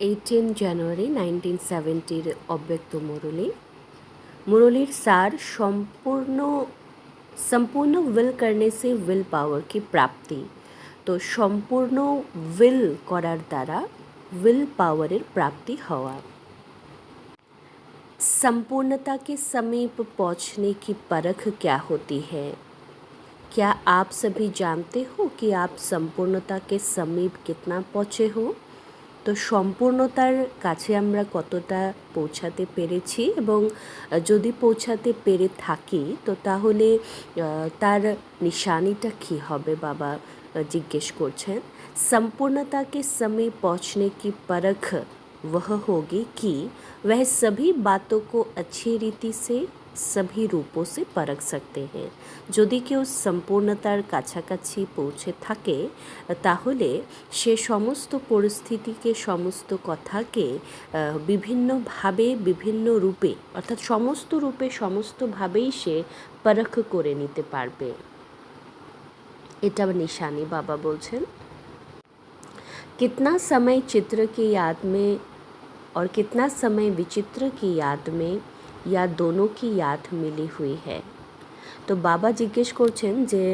18 জানুয়ারি 1970 অব্যক্ত মুরলী। मुरलीर सार संपूर्ण विल करने से विल पावर की प्राप्ति। तो সম্পূর্ণ विल করার দ্বারা विल पावरेर प्राप्ति हवा। संपूर्णता के समीप पहुँचने की परख क्या होती है? क्या आप सभी जानते हो कि आप संपूर्णता के समीप कितना पहुँचे हो? তো সম্পূর্ণতার কাছে আমরা কতটা পৌঁছাতে পেরেছি এবং যদি পৌঁছাতে পেরে থাকি তো তাহলে তার নিশানিটা কী হবে বাবা জিজ্ঞেস করছেন। संपूर्णता के समय पहुँचने की परख वह होगी कि वह सभी बातों को अच्छी रीति से सभी रूपों से परख सकते हैं। যদি কেউ সম্পূর্ণতার কাছাকাছি পৌঁছে থাকে তাহলে সে সমস্ত পরিস্থিতিকে সমস্ত কথাকে বিভিন্নভাবে বিভিন্ন রূপে অর্থাৎ সমস্ত রূপে সমস্তভাবেই সে পরখ করে নিতে পারবে। এটা নিশানি বাবা বলছেন। कितना समय चित्र की याद में और कितना समय विचित्र की याद में या दोनों की याद मिली हुई है। তো বাবা জিজ্ঞেস করছেন যে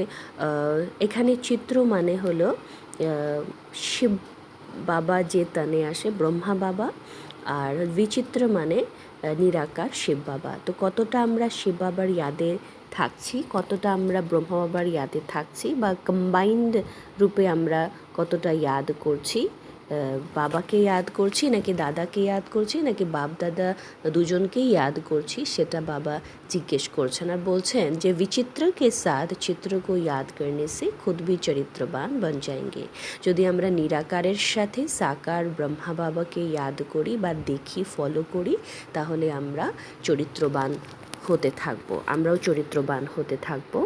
এখানে চিত্র মানে হলো শিব বাবা যে তানে আসে ব্রহ্মা বাবা, আর বিচিত্র মানে নিরাকার শিব বাবা। তো কতটা আমরা শিব বাবার ইয়াদে থাকছি, কতটা আমরা ব্রহ্মা বাবার ইয়াদে থাকছি বা কম্বাইন্ড রূপে আমরা কতটা ইয়াদ করছি, বাবাকে ইয়াদ করছি নাকি দাদাকে ইয়াদ করছি নাকি বাপ দাদা দুজনকেই ইয়াদ করছি, সেটা বাবা জিজ্ঞেস করছেন। আর বলছেন যে विचित्र के साथ चित्र को याद करने से खुद भी চরিত্রবান बन जाएंगे। যদি আমরা নিরাকারের সাথে সাকার ব্রহ্মা বাবাকে ইয়াদ করি বা দেখি ফলো করি তাহলে আমরা চরিত্রবান হতে থাকবো, আমরাও চরিত্রবান হতে থাকবো।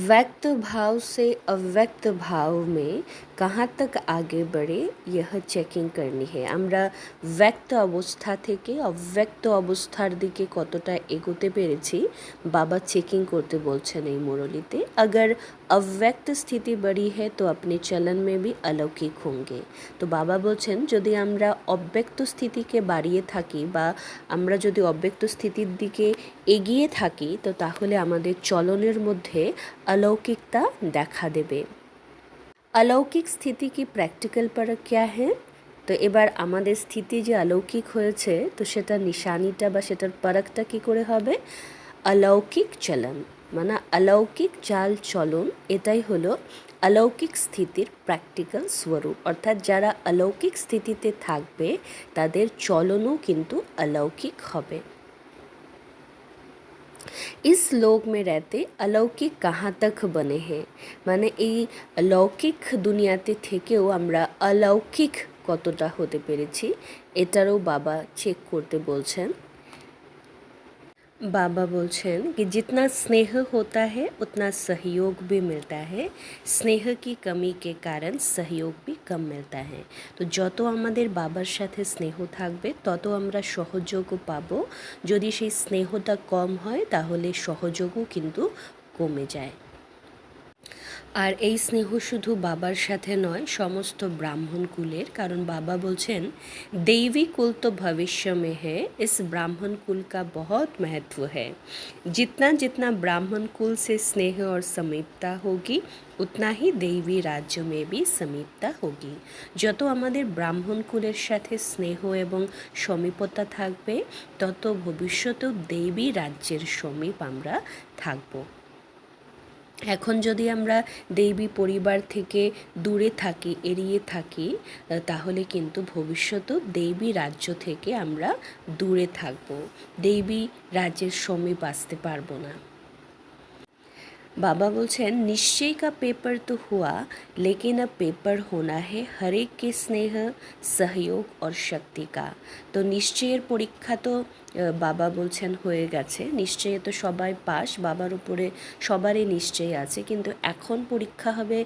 व्यक्त भाव से अव्यक्त भाव में कहाँ तक आगे बढ़े यह चेकिंग करनी है। আমরা ব্যক্ত অবস্থা থেকে অব্যক্ত অবস্থার দিকে কতটা এগোতে পেরেছি বাবা চেকিং করতে বলছেন এই মুরলিতে। अगर अव्यक्त स्थिति बड़ी है तो अपने चलन में भी अलौकिक होंगे। তো বাবা বলছেন যদি আমরা অব্যক্ত স্থিতিকে বাড়িয়ে থাকি বা আমরা যদি অব্যক্ত স্থিতির দিকে এগিয়ে থাকি তো তাহলে আমাদের চলনের মধ্যে अलौकिकता দেখা দেবে। अलौकिक स्थिति की प्रैक्टिकल परख क्या है? তো এবার আমাদের স্থিতি যে অলৌকিক হয়েছে তো সেটার নিশানিটা বা সেটার পরখটা কী করে হবে? অলৌকিক চলন মানে অলৌকিক চাল চলন, এটাই হলো অলৌকিক স্থিতির প্র্যাকটিক্যাল স্বরূপ। অর্থাৎ যারা অলৌকিক স্থিতিতে থাকবে তাদের চলনও কিন্তু অলৌকিক হবে। इस लोक में रहते अलौकिक कहाँ तक बने हैं মানে এই লৌকিক দুনিয়াতে থেকেও আমরা অলৌকিক কতটা হতে পেরেছি এটারও বাবা চেক করতে বলছেন। बाबा बोलছেন कि जितना स्नेह होता है उतना सहयोग भी मिलता है, स्नेह की कमी के कारण सहयोग भी कम मिलता है। তো যত আমাদের বাবার সাথে স্নেহ থাকবে তত আমরা সহযোগও পাবো, যদি সেই স্নেহটা কম হয় তাহলে সহযোগও কিন্তু কমে যায়। আর এই স্নেহ শুধু বাবার সাথে নয় সমস্ত ব্রাহ্মণ কুলের, কারণ বাবা বলছেন देवी कुल तो भविष्य में है, इस ब्राह्मण कुल का बहुत महत्व है। जितना जितना ब्राह्मण कुल से स्नेह और समीपता होगी उतना ही देवी राज्य में भी समीपता होगी। যত আমাদের ব্রাহ্মণ কুলের সাথে স্নেহ এবং সমীপতা থাকবে তত ভবিষ্যতেও দেবী রাজ্যের সমীপ আমরা থাকবো। এখন যদি আমরা দেবী পরিবার থেকে দূরে থাকি, এড়িয়ে থাকি তাহলে কিন্তু ভবিষ্যতেও দেবী রাজ্য থেকে আমরা দূরে থাকব, দেবী রাজ্যের সমীপ আসতে পারবো না। बाबा बोलছেন निश्चय का पेपर तो हुआ लेकिन अब पेपर होना है हर एक के स्नेह सहयोग और शक्ति का। তো নিশ্চয়ের পরীক্ষা তো বাবা বলছেন হয়ে গেছে, নিশ্চয়ই তো সবাই পাস, বাবার উপরে সবারই নিশ্চয় আছে, কিন্তু এখন পরীক্ষা হবে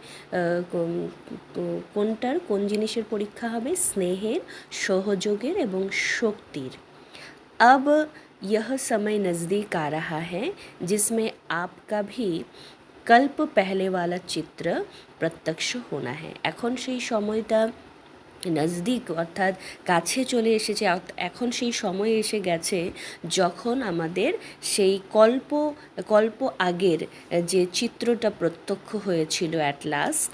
কোনটার, কোন জিনিসের পরীক্ষা হবে? স্নেহের, সহযোগের এবং শক্তির। अब यह समय नज़दीक आ रहा है जिसमें आपका भी कल्प पहले वाला चित्र प्रत्यक्ष होना है। এখন সেই সময়টা নজদিক অর্থাৎ কাছে চলে এসেছে, এখন সেই সময় এসে গেছে যখন আমাদের সেই কল্প আগের যে চিত্রটা প্রত্যক্ষ হয়েছিল অ্যাট লাস্ট,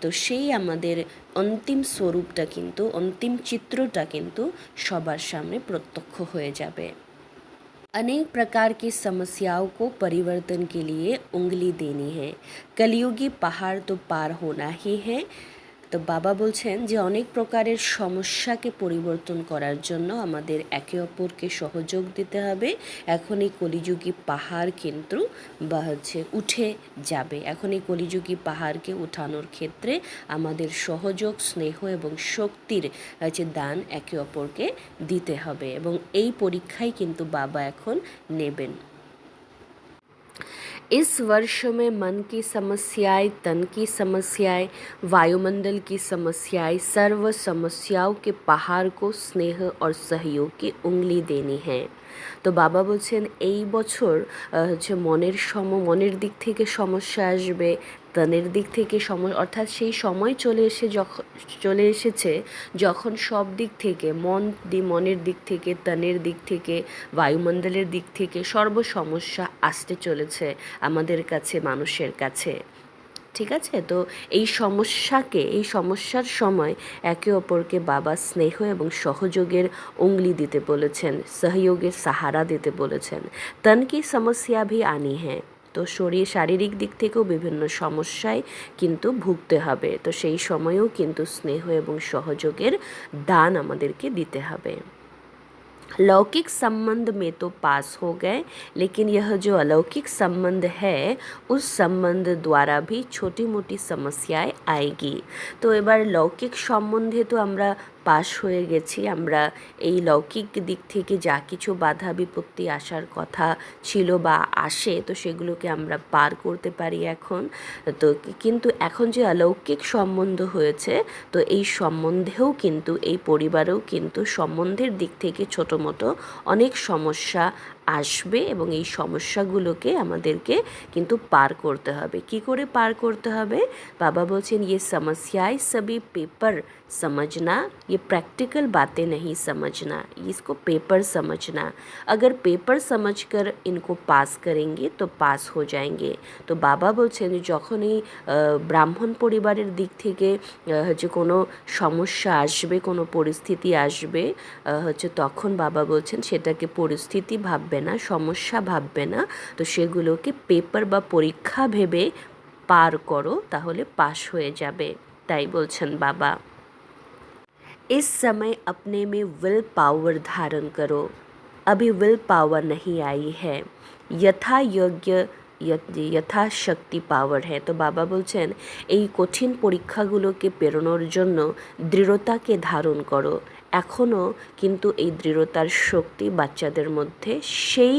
তো সেই আমাদের অন্তিম स्वरूपটা কিন্তু, অন্তিম চিত্রটা কিন্তু সবার সামনে প্রত্যক্ষ হয়ে যাবে। अनेक प्रकार की समस्याओं को परिवर्तन के लिए उंगली देनी है, कलयुगी पहाड़ तो पार होना ही है। তো বাবা বলছেন যে অনেক প্রকারের সমস্যাকে পরিবর্তন করার জন্য আমাদের একে অপরকে সহযোগ দিতে হবে। এখন এই কলিযুগী পাহাড় কিন্তু উঠে যাবে। এখন এই কলিযুগী পাহাড়কে উঠানোর ক্ষেত্রে আমাদের সহযোগ, স্নেহ এবং শক্তির দান একে অপরকে দিতে হবে, এবং এই পরীক্ষাই কিন্তু বাবা এখন নেবেন। इस वर्ष में मन की समस्याएं, तन की समस्याएं, वायुमंडल की समस्याएं, सर्व समस्याओं के पहाड़ को स्नेह और सहयोग की उंगली देनी है। তো বাবা বলছেন এই বছর মনের দিক থেকে সমস্যা আসবে, তনের দিক থেকে অর্থাৎ সেই সময় চলে এসেছে যখন সব দিক থেকে মনের দিক থেকে, তনের দিক থেকে, বায়ুমণ্ডলের দিক থেকে সর্ব সমস্যা আসতে চলেছে আমাদের কাছে, মানুষের কাছে। ঠিক আছে, তো এই সমস্যার সময় একে অপরকে বাবা স্নেহ এবং সহযোগের উংলি দিতে বলেছেন, সহযোগের সাহারা দিতে বলেছেন। তন কি সমস্যা ভি আনি হ্যাঁ, তো শারীরিক দিক থেকেও বিভিন্ন সমস্যায় কিন্তু ভুগতে হবে, তো সেই সময়েও কিন্তু স্নেহ এবং সহযোগের দান আমাদেরকে দিতে হবে। लौकिक संबंध में तो पास हो गए, लेकिन यह जो अलौकिक संबंध है उस संबंध द्वारा भी छोटी मोटी समस्याएं आएगी। तो এবার লৌকিক সম্বন্ধে তো আমরা পাশ হয়ে গেছি, আমরা এই লৌকিক দিক থেকে যা কিছু বাধা বিপত্তি আসার কথা ছিল বা আসে, তো সেগুলোকে আমরা পার করতে পারি এখন। তো কিন্তু এখন যে অলৌকিক সম্বন্ধ হয়েছে, তো এই সম্বন্ধেও কিন্তু, এই পরিবারেও কিন্তু সম্বন্ধের দিক থেকে ছোটো মোটো অনেক সমস্যা আসবে, এবং এই সমস্যাগুলোকে আমাদেরকে কিন্তু পার করতে হবে। কি করে পার করতে হবে? বাবা বলছেন ये समस्याएं सभी पेपर समझना, ये प्रैक्टिकल बातें नहीं समझना, इसको पेपर समझना। अगर पेपर समझकर इनको पास करेंगे तो पास हो जाएंगे। তো বাবা বলছেন যখনই ব্রাহ্মণ পরিবারের দিক থেকে যে কোনো সমস্যা আসবে, কোনো পরিস্থিতি আসবে, তখন বাবা বলছেন সেটাকে পরিস্থিতি ভাববে না, সমস্যা ভাববে না, তো সেগুলোকে পেপার বা পরীক্ষা ভেবে পার করো, তাহলে পাস হয়ে যাবে। তাই বলছেন বাবা। इस समय अपने में विल पावर धारण करो, अभी विल पावर नहीं आई है, यथा योग्य यथाशक्ति पावर है। তো বাবা বলছেন এই কঠিন পরীক্ষাগুলোকে পেরোনোর জন্য দৃঢ়তাকে ধারণ করো। এখনও কিন্তু এই দৃঢ়তার শক্তি বাচ্চাদের মধ্যে সেই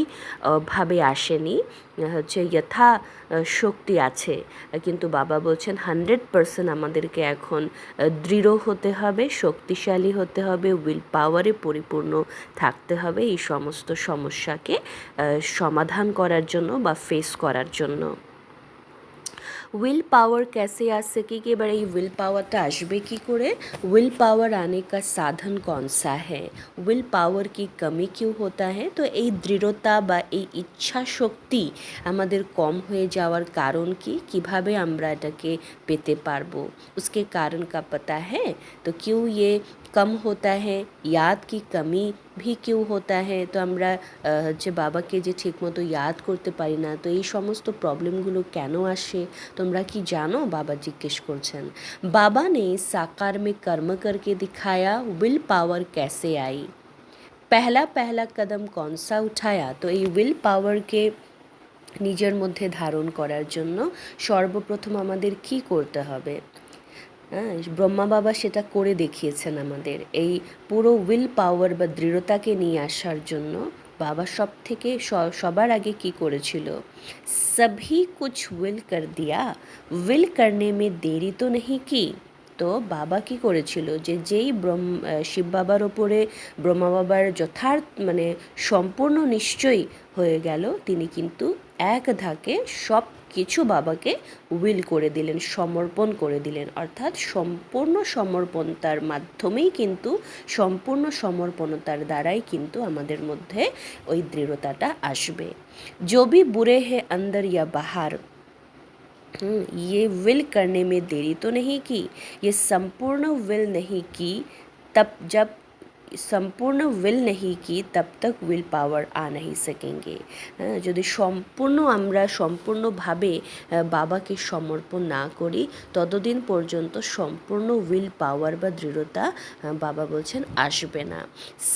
ভাবে আসেনি, যথা শক্তি আছে, কিন্তু বাবা বলছেন 100% আমাদেরকে এখন দৃঢ় হতে হবে, শক্তিশালী হতে হবে, উইল পাওয়ারে পরিপূর্ণ থাকতে হবে এই সমস্ত সমস্যাকে সমাধান করার জন্য বা ফেস করার জন্য। विल पावर कैसे आ सकेगी? এবার এই विल पावरটা আসবে কি করে? विल पावर आने का साधन कौन सा है? विल पावर की कमी क्यों होता है? তো এই দৃঢ়তা বা এই ইচ্ছা শক্তি আমাদের কম হয়ে যাওয়ার কারণ কি, কিভাবে আমরা এটাকে পেতে পারবো? उसके कारण का पता है? तो क्यों ये कम होता है? याद की कमी भी क्यों होता है? তো আমরা বাবাকে যে ঠিকমতো ইয়াদ করতে পারি না, তো এই সমস্ত প্রবলেমগুলো কেন আসে তোমরা কি জানো? বাবা জিজ্ঞেস করছেন। बाबा ने साकार में कर्म करके दिखाया, विल पावर कैसे आई? पहला पहला कदम कौन सा उठाया? তো এই विल पावरকে নিজের মধ্যে ধারণ করার জন্য সর্বপ্রথম আমাদের কি করতে হবে? হ্যাঁ, ব্রহ্মা বাবা সেটা করে দেখিয়েছেন আমাদের। এই পুরো উইল পাওয়ার বা দৃঢ়তাকে নিয়ে আসার জন্য বাবা সবার আগে কি করেছিল? সভি কুছ উইল কর দিয়া, উইল করনে মে দেরি তো নেহি কি। তো বাবা কি করেছিল, যেই শিব বাবার ওপরে ব্রহ্মা বাবার সম্পূর্ণ নিশ্চয়ই হয়ে গেল, তিনি কিন্তু এক ধাকে সব কিছু বাবাকে উইল করে দিলেন, সমর্পণ করে দিলেন, অর্থাৎ সম্পূর্ণ সমর্পণতার মাধ্যমেই কিন্তু, সম্পূর্ণ সমর্পণতার দ্বারাই কিন্তু আমাদের মধ্যে ওই দৃঢ়তাটা আসবে। जो भी बुरे हैं अंदर या बाहर, ये विल करने में देरी तो नहीं की, ये संपूर्ण विल नहीं की, तब जब সম্পূর্ণ উইল नहीं की तब तक উইল পাওয়ার आ नहीं सकेंगे। যদি সম্পূর্ণ আমরা সম্পূর্ণভাবে বাবাকে সমর্পণ না করি ততদিন পর্যন্ত সম্পূর্ণ উইল পাওয়ার বা দৃঢ়তা বাবা বলছেন আসবে না।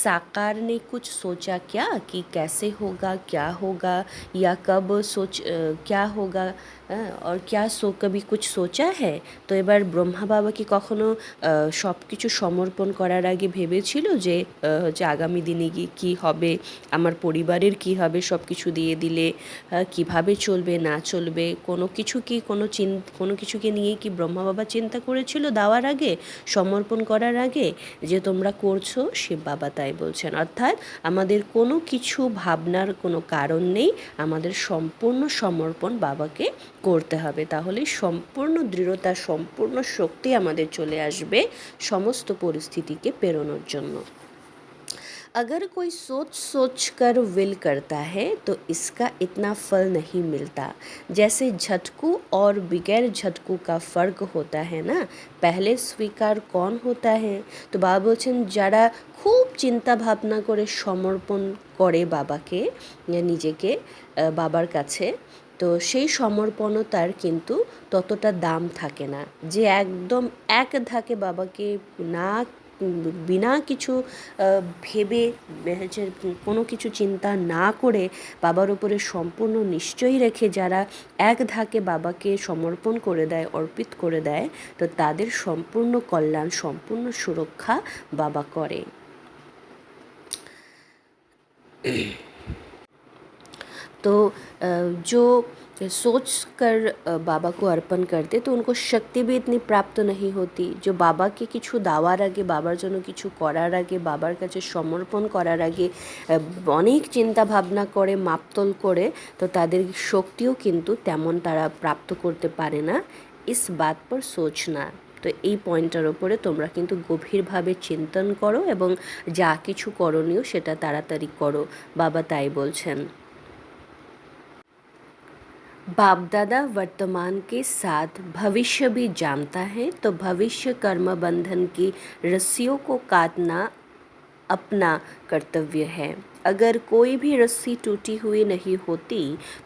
साकार ने कुछ सोचा क्या कि कैसे होगा, क्या होगा, या कब क्या होगा, और क्या कभी कुछ सोचा है। তো এবার ব্রহ্মা বাবা কি কখনো সব কিছু সমর্পণ করার আগে ভেবেছিল যে হচ্ছে আগামী দিনে কী হবে, আমার পরিবারের কী হবে, সব কিছু দিয়ে দিলে কিভাবে চলবে না চলবে, কোনো কিছুকে নিয়ে কি ব্রহ্মা বাবা চিন্তা করেছিল দেওয়ার আগে, সমর্পণ করার আগে? যে তোমরা করছো, শিব বাবা তাই বলছেন। অর্থাৎ আমাদের কোনো কিছু ভাবনার কোনো কারণ নেই, আমাদের সম্পূর্ণ সমর্পণ বাবাকে করতে হবে, তাহলে সম্পূর্ণ দৃঢ়তা, সম্পূর্ণ শক্তি আমাদের চলে আসবে সমস্ত পরিস্থিতিকে পেরোনোর জন্য। अगर कोई सोच कर विल करता है तो इसका इतना फल नहीं मिलता। जैसे झटकू और बगैर झटकू का फ़र्क होता है ना, पहले स्वीकार कौन होता है। तो बाबा বলছেন যারা খুব চিন্তা ভাবনা করে সমর্পণ করে বাবাকে, নিজেকে বাবার কাছে, তো সেই সমর্পণতার কিন্তু ততটা দাম থাকে না। যে একদম এক ধাকে বাবাকে না বিনা কিছু ভেবে, কোনো কিছু চিন্তা না করে বাবার উপরে সম্পূর্ণ নিশ্চয়ই রেখে যারা এক ধাকে বাবাকে সমর্পণ করে দেয়, অর্পিত করে দেয়, তো তাদের সম্পূর্ণ কল্যাণ, সম্পূর্ণ সুরক্ষা বাবা করে। तो जो सोच कर बाबा को अर्पण करते तो उनको शक्ति भी इतनी प्राप्त नहीं होती। जो বাবাকে কিছু দেওয়ার আগে, বাবার জন্য কিছু করার আগে, বাবার কাছে সমর্পণ করার আগে অনেক চিন্তা ভাবনা করে, মাপতল করে, তো তাদের শক্তিও কিন্তু তেমন তারা প্রাপ্ত করতে পারে না। ইস বাত পর সোচনা। তো এই পয়েন্টটার ওপরে তোমরা কিন্তু গভীরভাবে চিন্তন করো এবং যা কিছু করণীয় সেটা তাড়াতাড়ি করো, বাবা তাই বলছেন। बाप दादा वर्तमान के साथ भविष्य भी जानता है, तो भविष्य कर्म बंधन की रस्सियों को काटना अपना कर्तव्य है। अगर कोई भी रस्सी टूटी हुई नहीं होती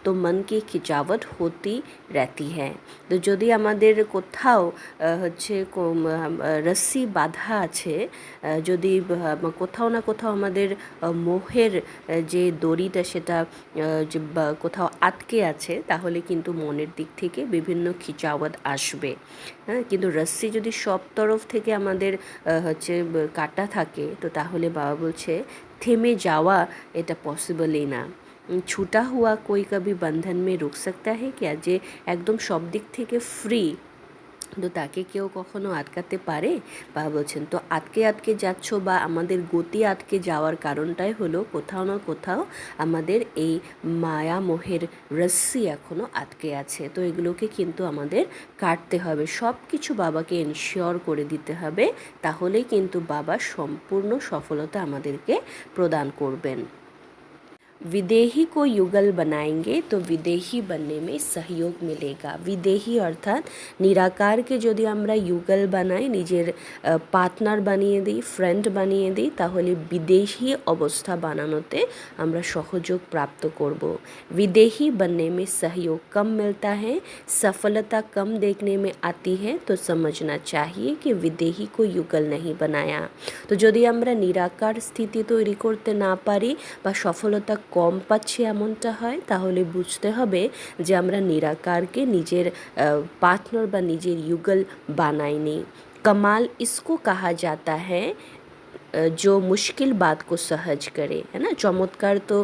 तो मन की खिंचावट होती रहती है। তো যদি আমাদের কোথাও হচ্ছে রস্সি বাঁধা আছে, যদি কোথাও না কোথাও আমাদের মোহের যে দড়িটা সেটা যে কোথাও আটকে আছে, তাহলে কিন্তু মনের দিক থেকে বিভিন্ন খিচাওয়াত আসবে। হ্যাঁ, কিন্তু রস্সি যদি সব তরফ থেকে আমাদের হচ্ছে কাটা থাকে, তো তাহলে বাবা বলছে থেমে যাওয়া এটা পসিবলই না। ছুটা হুয়া कोई कभी बंधन में रुक सकता है क्या। যে একদম সব দিক থেকে ফ্রি, তো তাকে কেউ কখনো আটকাতে পারে? বাবা বলছেন তো আটকে আটকে যাচ্ছ বা আমাদের গতি আটকে যাওয়ার কারণটাই হলো কোথাও না কোথাও আমাদের এই মায়া মোহের রস্সি এখনও আটকে আছে। তো এগুলোকে কিন্তু আমাদের কাটতে হবে, সব কিছু বাবাকে এনশিওর করে দিতে হবে, তাহলেই কিন্তু বাবা সম্পূর্ণ সফলতা আমাদেরকে প্রদান করবেন। विदेही को युगल बनाएंगे तो विदेही बनने में सहयोग मिलेगा। विदेही अर्थात निराकारকে যদি আমরা युगल বানাই, নিজের পার্টনার বানিয়ে দিই, ফ্রেন্ড বানিয়ে দিই, তাহলে বিদেশি অবস্থা বানানোতে আমরা সহযোগ প্রাপ্ত করব। विदेही बनने में सहयोग कम मिलता है, सफलता कम देखने में आती है, तो समझना चाहिए कि विदेही को युगल नहीं बनाया। তো যদি আমরা নিরাকার স্থিতি তৈরি করতে না পারি বা সফলতা কম পাচ্ছি এমনটা হয়, তাহলে বুঝতে হবে যে আমরা নিরাকারকে নিজের পার্টনার বা নিজের युगल বানাইনি। कमाल इसको कहा जाता है जो मुश्किल बात को सहज करे, है ना। চমৎকার তো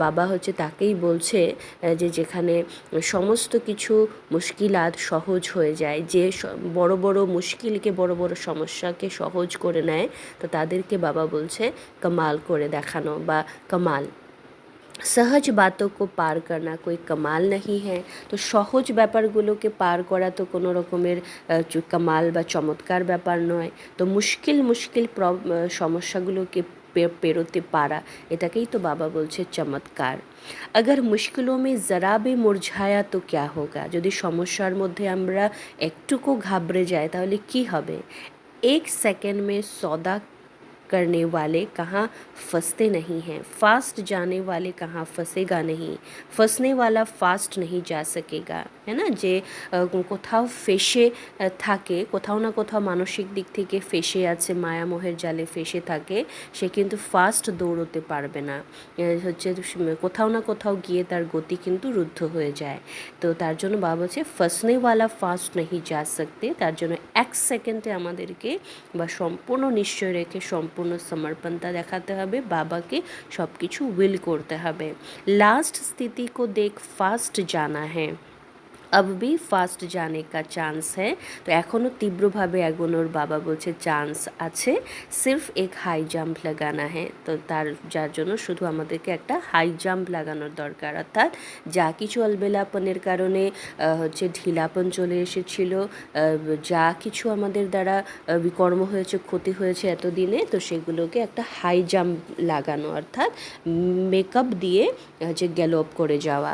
বাবা হচ্ছে তাকেই বলছে যে যেখানে সমস্ত কিছু মুশকিলাত সহজ হয়ে যায়, যে বড় বড় মুশকিলকে, বড় বড় সমস্যাকে সহজ করে নেয়, তো তাদেরকে বাবা বলছে কামাল করে দেখানো বা কামাল। সহজ বাতোं को পার करना कोई कमाल नहीं है। তো সহজ ব্যাপারগুলোকে পার করা তো কোনো রকমের কামাল বা চমৎকার ব্যাপার নয়। তো মুশকিল মুশকিল সমস্যাগুলোকে পেরোতে পারা, এটাকেই তো বাবা বলছে চমৎকার। अगर मुश्किलों में ज़रा भी मुरझाया तो क्या होगा, যদি সমস্যার মধ্যে আমরা একটুকু ঘাবড়ে যাই তাহলে কি হবে। एक सेकंड में सौदा करने वाले कहाँ फंसते नहीं हैं, फास्ट जाने वाले कहाँ फंसेगा नहीं, फंसने वाला फास्ट नहीं जा सकेगा, है ना। যে কোথাও ফেসে থাকে, কোথাও না কোথাও মানসিক দিক থেকে ফেসে আছে, মায়ামোহের জালে ফেসে থাকে, সে কিন্তু ফাস্ট দৌড়তে পারবে না, হচ্ছে কোথাও না কোথাও গিয়ে তার গতি কিন্তু রুদ্ধ হয়ে যায়। তো তার জন্য বাবা বলছে ফসনেওয়ালা ফাস্ট नहीं जा सकते, তার জন্য এক সেকেন্ডে আমাদেরকে বা সম্পূর্ণ নিশ্চয় রেখে সম্পূর্ণ সমর্পণতা দেখাতে হবে, বাবাকে সব কিছু উইল করতে হবে। লাস্ট स्थिति को देख फास्ट जाना है, अब भी ফাস্ট জানে কা চান্স হ্যাঁ। তো এখনও তীব্রভাবে এগোনোর বাবা বলছে চান্স আছে, সির্ফ এক হাই জাম্প লাগানা হ্যাঁ। তো যার জন্য শুধু আমাদেরকে একটা হাই জাম্প লাগানোর দরকার, অর্থাৎ যা কিছু অলবেলাপনের কারণে হচ্ছে ঢিলাপন চলে এসেছিল, যা কিছু আমাদের দ্বারা বিকর্ম হয়েছে, ক্ষতি হয়েছে এতদিনে, তো সেগুলোকে একটা হাই জাম্প লাগানো, অর্থাৎ মেকআপ দিয়ে হচ্ছে গ্যালোপ করে যাওয়া।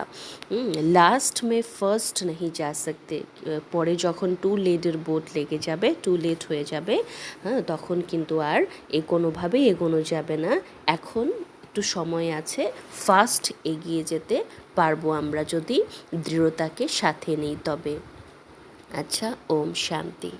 লাস্ট মে ফার্স্ট नहीं जा सकते, পরে যখন টু লেটের বোট লেগে যাবে, টু লেট হয়ে যাবে, হ্যাঁ, তখন কিন্তু আর কোনোভাবেই এগোনো যাবে না। এখন একটু সময় আছে, ফাস্ট এগিয়ে যেতে পারবো আমরা যদি দৃঢ়তাকে সাথে নিই তবে। আচ্ছা, ওম শান্তি।